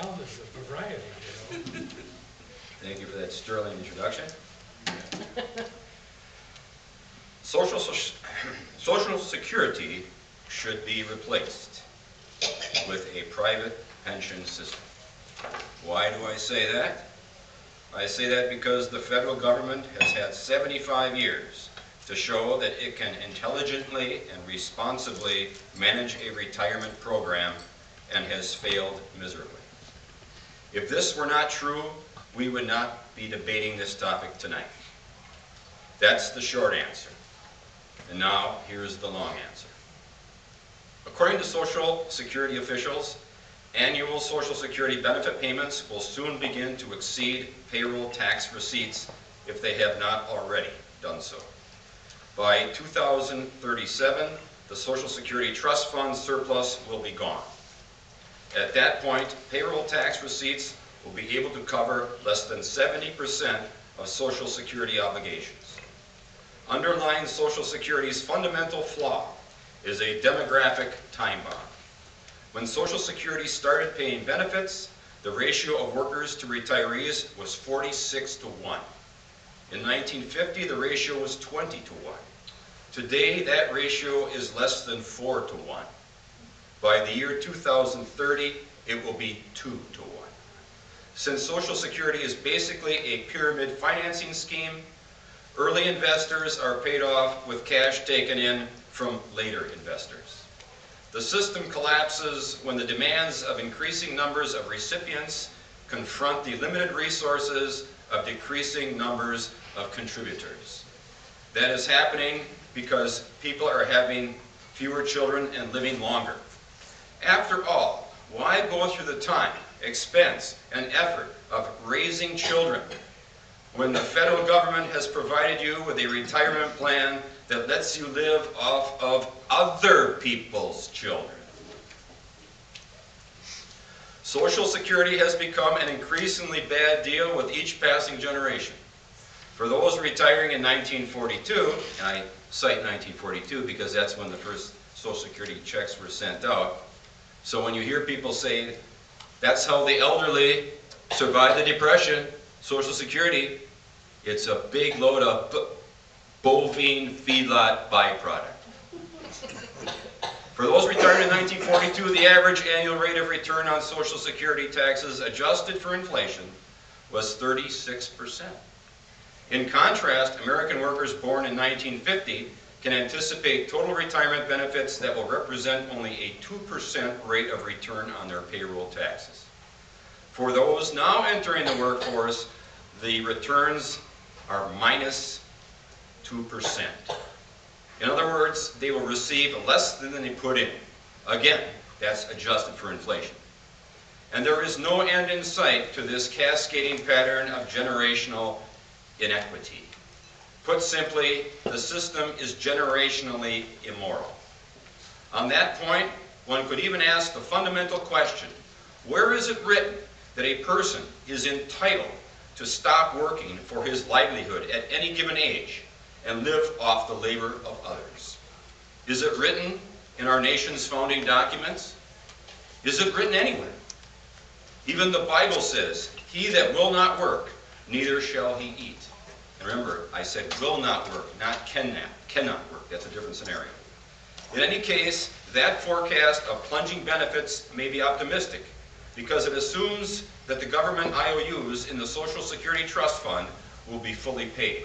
Well, there's a variety, you know. Thank you for that sterling introduction. Social Security should be replaced with a private pension system. Why do I say that? I say that because the federal government has had 75 years to show that it can intelligently and responsibly manage a retirement program and has failed miserably. If this were not true, we would not be debating this topic tonight. That's the short answer. And now, here's the long answer. According to Social Security officials, annual Social Security benefit payments will soon begin to exceed payroll tax receipts if they have not already done so. By 2037, the Social Security Trust Fund surplus will be gone. At that point, payroll tax receipts will be able to cover less than 70% of Social Security obligations. Underlying Social Security's fundamental flaw is a demographic time bomb. When Social Security started paying benefits, the ratio of workers to retirees was 46 to 1. In 1950, the ratio was 20 to 1. Today, that ratio is less than 4 to 1. By the year 2030, it will be 2 to 1. Since Social Security is basically a pyramid financing scheme, early investors are paid off with cash taken in from later investors. The system collapses when the demands of increasing numbers of recipients confront the limited resources of decreasing numbers of contributors. That is happening because people are having fewer children and living longer. After all, why go through the time, expense, and effort of raising children when the federal government has provided you with a retirement plan that lets you live off of other people's children? Social Security has become an increasingly bad deal with each passing generation. For those retiring in 1942, and I cite 1942 because that's when the first Social Security checks were sent out. So when you hear people say, that's how the elderly survived the Depression, Social Security, it's a big load of bovine feedlot byproduct. For those retired in 1942, the average annual rate of return on Social Security taxes adjusted for inflation was 36%. In contrast, American workers born in 1950 can anticipate total retirement benefits that will represent only a 2% rate of return on their payroll taxes. For those now entering the workforce, the returns are minus 2%. In other words, they will receive less than they put in. Again, that's adjusted for inflation. And there is no end in sight to this cascading pattern of generational inequity. Put simply, the system is generationally immoral. On that point, one could even ask the fundamental question, where is it written that a person is entitled to stop working for his livelihood at any given age and live off the labor of others? Is it written in our nation's founding documents? Is it written anywhere? Even the Bible says, he that will not work, neither shall he eat. And remember, I said will not work, not cannot work. That's a different scenario. In any case, that forecast of plunging benefits may be optimistic because it assumes that the government IOUs in the Social Security Trust Fund will be fully paid.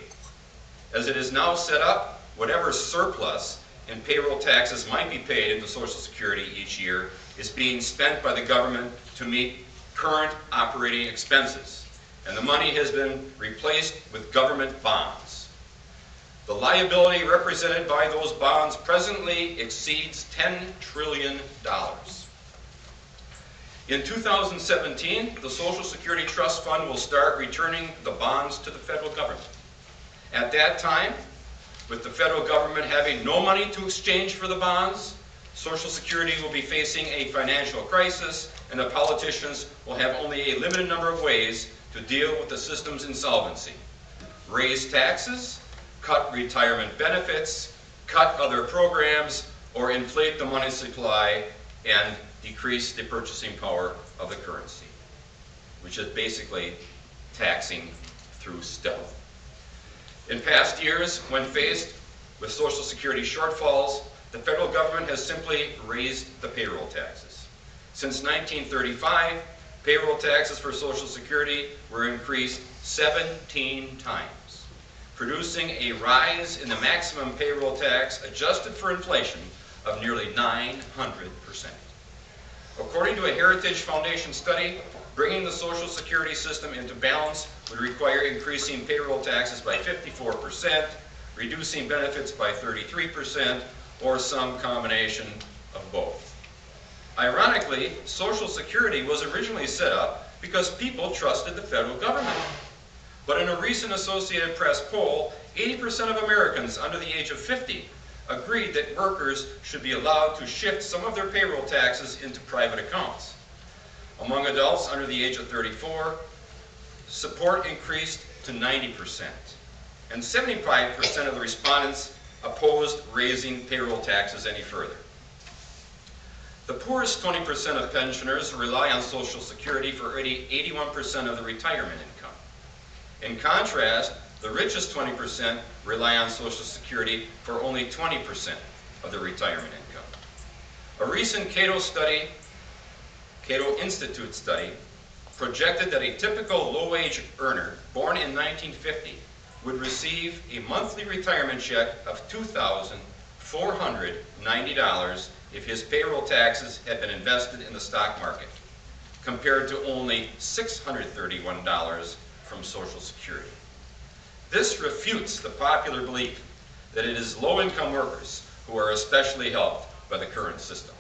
As it is now set up, whatever surplus in payroll taxes might be paid into Social Security each year is being spent by the government to meet current operating expenses. And the money has been replaced with government bonds. The liability represented by those bonds presently exceeds $10 trillion. In 2017, the Social Security Trust Fund will start returning the bonds to the federal government. At that time, with the federal government having no money to exchange for the bonds, Social Security will be facing a financial crisis, and the politicians will have only a limited number of ways to deal with the system's insolvency. Raise taxes, cut retirement benefits, cut other programs, or inflate the money supply and decrease the purchasing power of the currency, which is basically taxing through stealth. In past years, when faced with Social Security shortfalls, the federal government has simply raised the payroll taxes. Since 1935, payroll taxes for Social Security were increased 17 times, producing a rise in the maximum payroll tax adjusted for inflation of nearly 900%. According to a Heritage Foundation study, bringing the Social Security system into balance would require increasing payroll taxes by 54%, reducing benefits by 33%, or some combination of both. Ironically, Social Security was originally set up because people trusted the federal government. But in a recent Associated Press poll, 80% of Americans under the age of 50 agreed that workers should be allowed to shift some of their payroll taxes into private accounts. Among adults under the age of 34, support increased to 90%, and 75% of the respondents opposed raising payroll taxes any further. The poorest 20% of pensioners rely on Social Security for 81% of the retirement income. In contrast, the richest 20% rely on Social Security for only 20% of their retirement income. A recent Cato Institute study, projected that a typical low-wage earner born in 1950 would receive a monthly retirement check of $2,490 if his payroll taxes had been invested in the stock market, compared to only $631 from Social Security. This refutes the popular belief that it is low-income workers who are especially helped by the current system.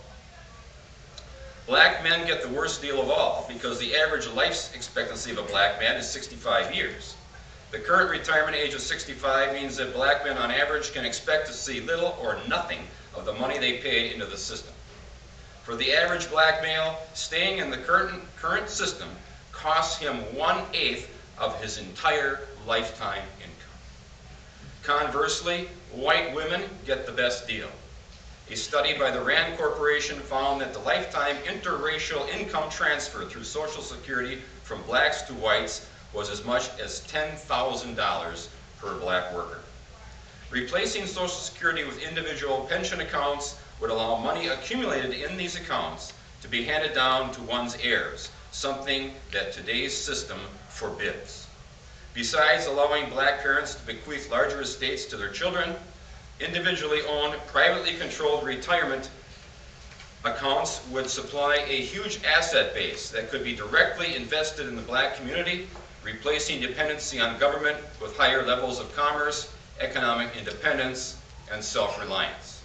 Black men get the worst deal of all because the average life expectancy of a black man is 65 years. The current retirement age of 65 means that black men on average can expect to see little or nothing of the money they paid into the system. For the average black male, staying in the current system costs him 1/8 of his entire lifetime income. Conversely, white women get the best deal. A study by the Rand Corporation found that the lifetime interracial income transfer through Social Security from blacks to whites was as much as $10,000 per black worker. Replacing Social Security with individual pension accounts would allow money accumulated in these accounts to be handed down to one's heirs, something that today's system forbids. Besides allowing black parents to bequeath larger estates to their children, individually owned, privately controlled retirement accounts would supply a huge asset base that could be directly invested in the black community, replacing dependency on government with higher levels of commerce, economic independence, and self-reliance.